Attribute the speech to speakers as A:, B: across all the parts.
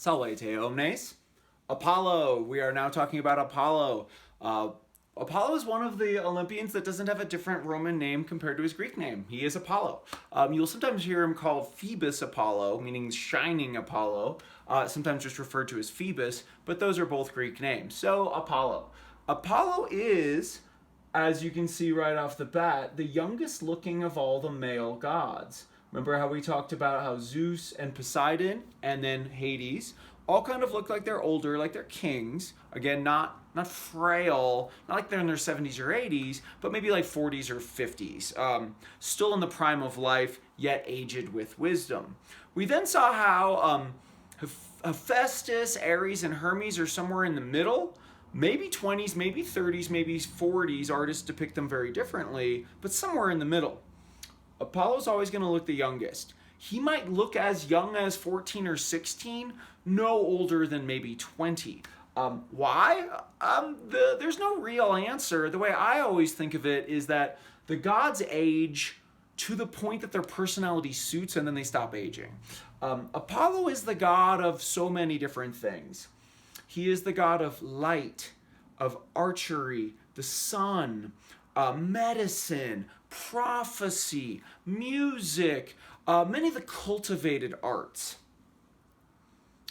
A: Salve omnes. Apollo. We are now talking about Apollo. Apollo is one of the Olympians that doesn't have a different Roman name compared to his Greek name. He is Apollo. You'll sometimes hear him called Phoebus Apollo, meaning shining Apollo, sometimes just referred to as Phoebus, but those are both Greek names. So, Apollo. Apollo is, as you can see right off the bat, the youngest looking of all the male gods. Remember how we talked about how Zeus and Poseidon and then Hades all kind of look like they're older, like they're kings. Again, not frail, not like they're in their 70s or 80s, but maybe like 40s or 50s. Still in the prime of life, yet aged with wisdom. We then saw how Hephaestus, Ares, and Hermes are somewhere in the middle. Maybe 20s, maybe 30s, maybe 40s. Artists depict them very differently, but somewhere in the middle. Apollo's always going to look the youngest. He might look as young as 14 or 16, no older than maybe 20. Why? There's no real answer. The way I always think of it is that the gods age to the point that their personality suits and then they stop aging. Apollo is the god of so many different things. He is the god of light, of archery, the sun, medicine, prophecy, music, many of the cultivated arts.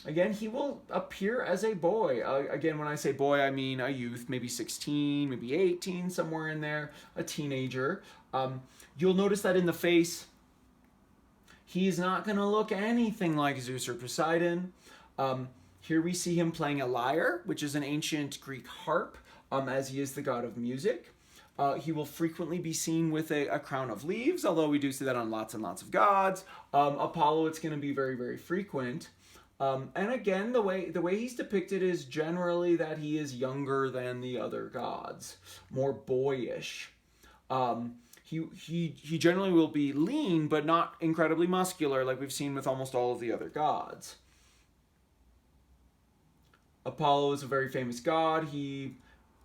A: Again, he will appear as a boy. Again, when I say boy, I mean a youth, maybe 16, maybe 18, somewhere in there, a teenager. You'll notice that in the face, he's not going to look anything like Zeus or Poseidon. Here we see him playing a lyre, which is an ancient Greek harp, as he is the god of music. He will frequently be seen with a crown of leaves, although we do see that on lots and lots of gods. Apollo, it's going to be very, very frequent. And again, the way he's depicted is generally that he is younger than the other gods, more boyish. He generally will be lean, but not incredibly muscular, like we've seen with almost all of the other gods. Apollo is a very famous god. He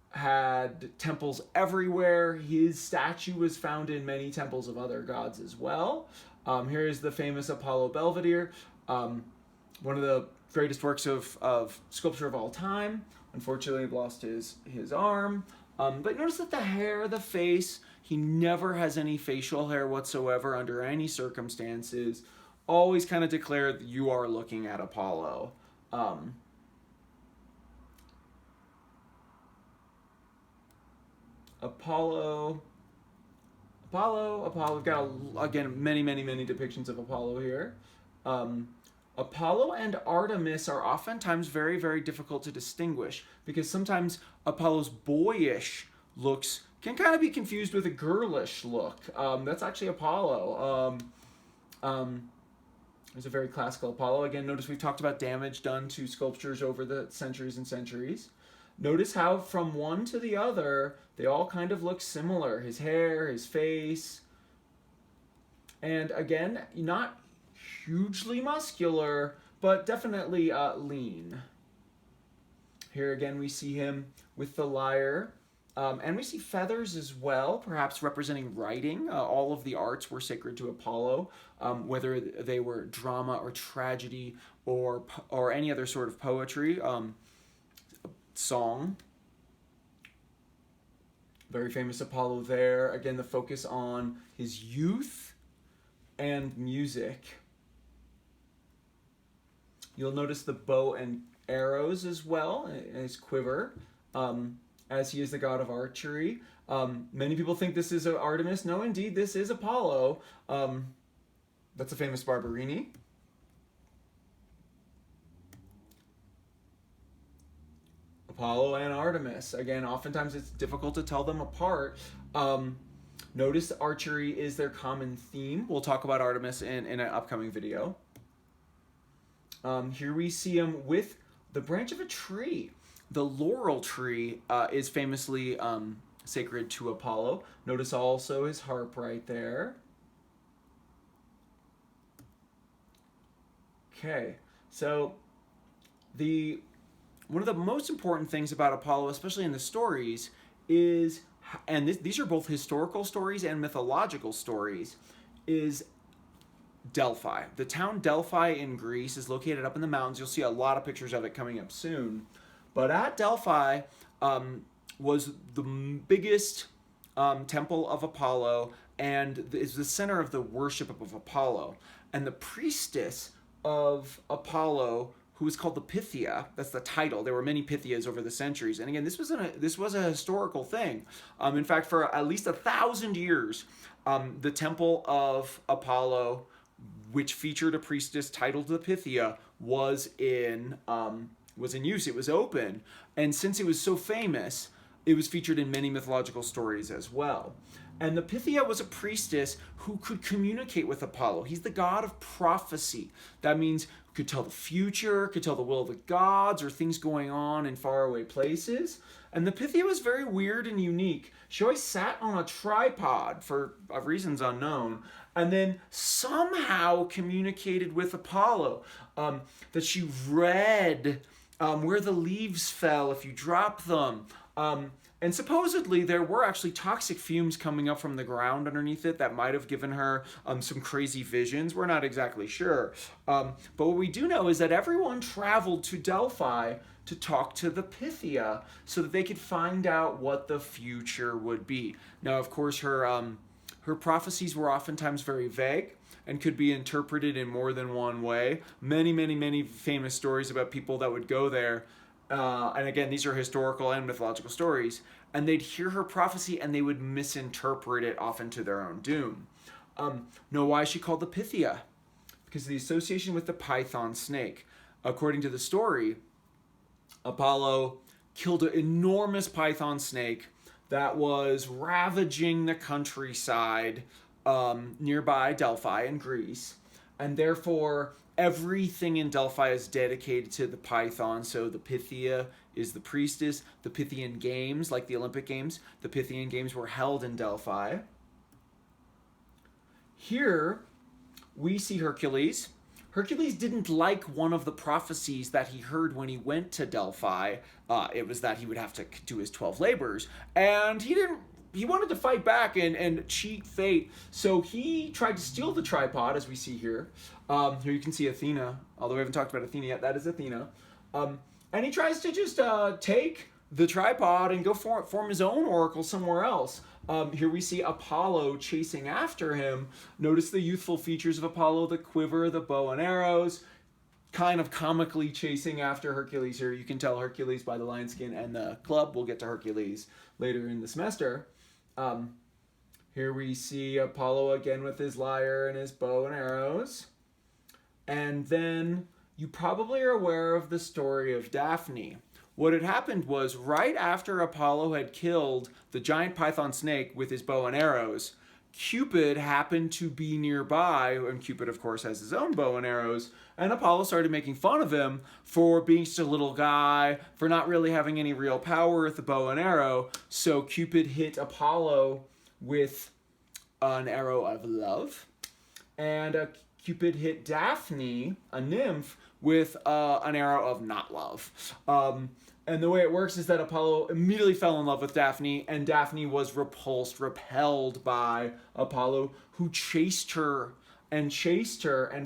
A: had temples everywhere. His statue was found in many temples of other gods as well. Here is the famous Apollo Belvedere, one of the greatest works of sculpture of all time. Unfortunately, he lost his arm. But notice that the hair, the face, he never has any facial hair whatsoever under any circumstances. Always kind of declare that you are looking at Apollo. Apollo. We've got, again, many depictions of Apollo here. Apollo and Artemis are oftentimes very, very difficult to distinguish because sometimes Apollo's boyish looks can kind of be confused with a girlish look. That's actually Apollo. There's a very classical Apollo. Again, notice we've talked about damage done to sculptures over the centuries and centuries. Notice how from one to the other, they all kind of look similar. His hair, his face. And again, not hugely muscular, but definitely lean. Here again, we see him with the lyre. And we see feathers as well, perhaps representing writing. All of the arts were sacred to Apollo, whether they were drama or tragedy or any other sort of poetry. Song. Very famous Apollo there. Again, the focus on his youth and music. You'll notice the bow and arrows as well, in his quiver, as he is the god of archery. Many people think this is Artemis. No, indeed, this is Apollo. That's a famous Barberini. Apollo and Artemis. Again, oftentimes it's difficult to tell them apart. Notice archery is their common theme. We'll talk about Artemis in an upcoming video. Here we see him with the branch of a tree. The laurel tree is famously sacred to Apollo. Notice also his harp right there. Okay, so one of the most important things about Apollo, especially in the stories, is, and these are both historical stories and mythological stories, is Delphi. The town Delphi in Greece is located up in the mountains. You'll see a lot of pictures of it coming up soon. But at Delphi was the biggest temple of Apollo and is the center of the worship of Apollo. And the priestess of Apollo, who was called the Pythia, that's the title. There were many Pythias over the centuries. And again, this was a historical thing. In fact, for at least 1,000 years, the temple of Apollo, which featured a priestess titled the Pythia, was in use. It was open. And since it was so famous, it was featured in many mythological stories as well. And the Pythia was a priestess who could communicate with Apollo. He's the god of prophecy. That means could tell the future, could tell the will of the gods or things going on in faraway places. And the Pythia was very weird and unique. She always sat on a tripod for reasons unknown, and then somehow communicated with Apollo. That she read where the leaves fell if you drop them. And supposedly there were actually toxic fumes coming up from the ground underneath it that might have given her some crazy visions. We're not exactly sure. But what we do know is that everyone traveled to Delphi to talk to the Pythia so that they could find out what the future would be. Now, of course, her prophecies were oftentimes very vague and could be interpreted in more than one way. Many, many, many famous stories about people that would go there. And again, these are historical and mythological stories. And they'd hear her prophecy and they would misinterpret it often to their own doom. Know why is she called the Pythia? Because of the association with the python snake. According to the story, Apollo killed an enormous python snake that was ravaging the countryside nearby Delphi in Greece. And therefore, everything in Delphi is dedicated to the python. So the Pythia is the priestess. The Pythian Games, like the Olympic Games, the Pythian Games were held in Delphi. Here, we see Hercules. Hercules didn't like one of the prophecies that he heard when he went to Delphi. It was that he would have to do his 12 labors. And he wanted to fight back and cheat fate. So he tried to steal the tripod, as we see here. Here you can see Athena, although we haven't talked about Athena yet. That is Athena. And he tries to just take the tripod and go form his own oracle somewhere else. Here we see Apollo chasing after him. Notice the youthful features of Apollo, the quiver, the bow and arrows, kind of comically chasing after Hercules here. You can tell Hercules by the lion skin and the club. We'll get to Hercules later in the semester. Here we see Apollo again with his lyre and his bow and arrows. And then you probably are aware of the story of Daphne. What had happened was right after Apollo had killed the giant python snake with his bow and arrows, Cupid happened to be nearby, and Cupid, of course, has his own bow and arrows, and Apollo started making fun of him for being just a little guy, for not really having any real power with the bow and arrow. So Cupid hit Apollo with an arrow of love, and Cupid hit Daphne, a nymph, with an arrow of not love. And the way it works is that Apollo immediately fell in love with Daphne, and Daphne was repelled by Apollo, who chased her, and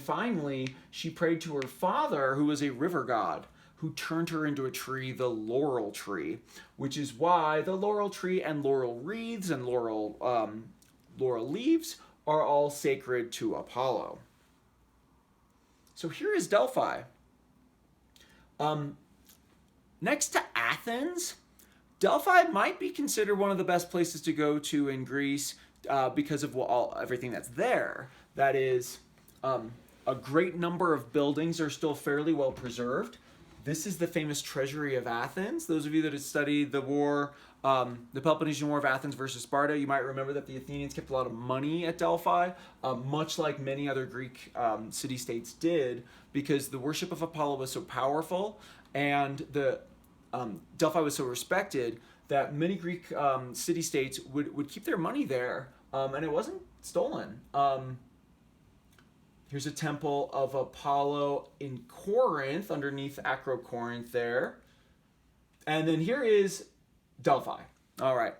A: finally she prayed to her father, who was a river god, who turned her into a tree, the laurel tree, which is why the laurel tree and laurel wreaths and laurel leaves are all sacred to Apollo. So here is Delphi. Next to Athens, Delphi might be considered one of the best places to go to in Greece because of everything that's there. That is, a great number of buildings are still fairly well preserved. This is the famous treasury of Athens. Those of you that have studied the war, the Peloponnesian War of Athens versus Sparta, you might remember that the Athenians kept a lot of money at Delphi, much like many other Greek city-states did, because the worship of Apollo was so powerful, and Delphi was so respected that many Greek city-states would keep their money there, and it wasn't stolen. Here's a temple of Apollo in Corinth, underneath Acrocorinth there. And then here is Delphi. All right.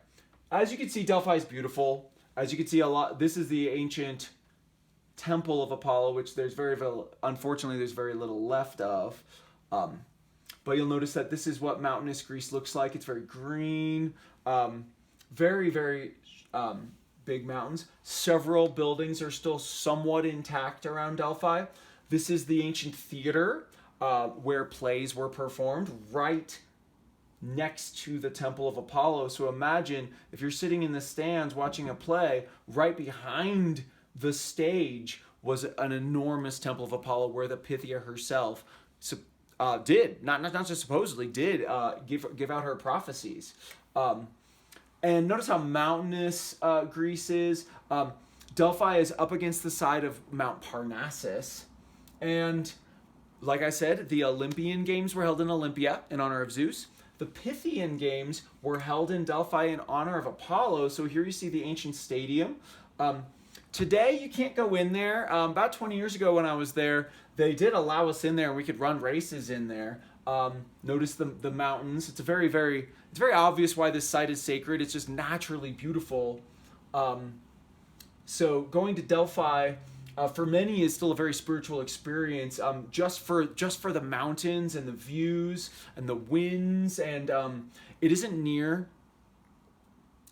A: As you can see, Delphi is beautiful. As you can see, this is the ancient temple of Apollo, which unfortunately there's very little left of. But you'll notice that this is what mountainous Greece looks like. It's very green, very, very big mountains. Several buildings are still somewhat intact around Delphi. This is the ancient theater where plays were performed right next to the Temple of Apollo. So imagine if you're sitting in the stands watching a play, right behind the stage was an enormous Temple of Apollo where the Pythia herself did, not just supposedly, did give out her prophecies. And notice how mountainous Greece is. Delphi is up against the side of Mount Parnassus. And like I said, the Olympian Games were held in Olympia in honor of Zeus. The Pythian Games were held in Delphi in honor of Apollo. So here you see the ancient stadium. Today, you can't go in there. About 20 years ago when I was there, they did allow us in there and we could run races in there. Notice the mountains. It's very obvious why this site is sacred. It's just naturally beautiful. So going to Delphi for many is still a very spiritual experience. Just for the mountains and the views and the winds, and it isn't near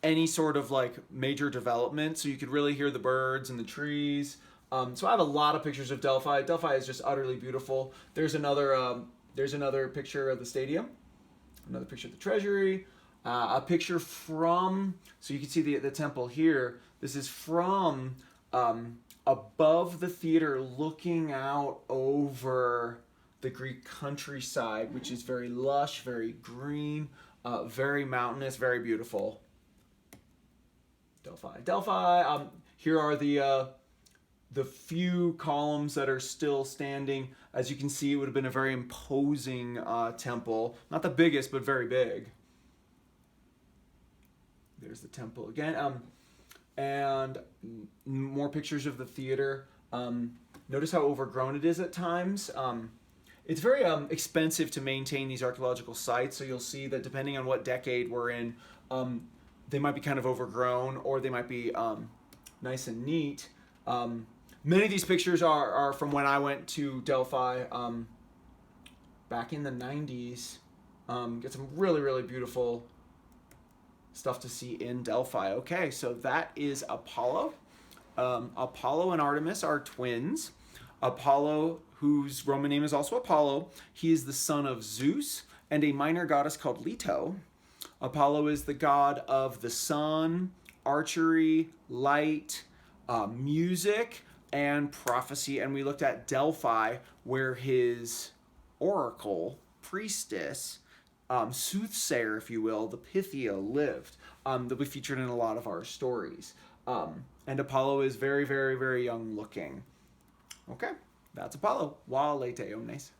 A: any sort of like major development, so you could really hear the birds and the trees. So I have a lot of pictures of Delphi. Delphi is just utterly beautiful. There's another picture of the stadium, another picture of the treasury, a picture from, so you can see the temple here. This is from above the theater looking out over the Greek countryside, which is very lush, very green, very mountainous, very beautiful. Delphi. Here are the few columns that are still standing. As you can see, it would have been a very imposing temple. Not the biggest, but very big. There's the temple again. And more pictures of the theater. Notice how overgrown it is at times. It's very expensive to maintain these archaeological sites, so you'll see that depending on what decade we're in, they might be kind of overgrown, or they might be nice and neat. Many of these pictures are from when I went to Delphi back in the 90s. Get some really, really beautiful stuff to see in Delphi. Okay, so that is Apollo. Apollo and Artemis are twins. Apollo, whose Roman name is also Apollo, he is the son of Zeus and a minor goddess called Leto. Apollo is the god of the sun, archery, light, music, and prophecy. And we looked at Delphi, where his oracle, priestess, soothsayer, if you will, the Pythia, lived. That we featured in a lot of our stories. And Apollo is very, very, very young looking. Okay, that's Apollo. Wa lete omnes.